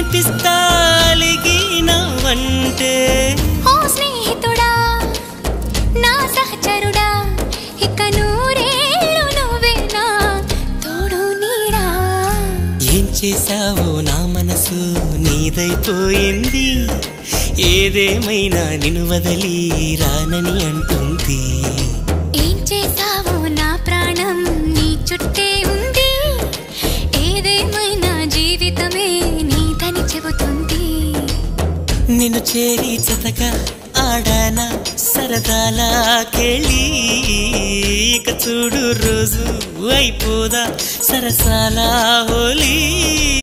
వినిపిస్తా అలిగినవంటే ఓ స్నేహితుడా నా సహచరుడా ఇక నూరేళ్ళు నువ్వేనా తోడు నీడా. ఏం చేసావో నా మనసు నీదైపోయింది, ఏదేమైనా నిన్ను వదిలి రానని అంటుంది. ఏం చేసావో నా ప్రాణం నీ చుట్టే ఉంది, ఏదేమైనా జీవితమే నీదని చెబుతుంది. నిన్ను చేరి చతగా ఆడానా సరదాలా కేళి, ఇక చూడు రోజు అయిపోదా సరసాల హోలీ.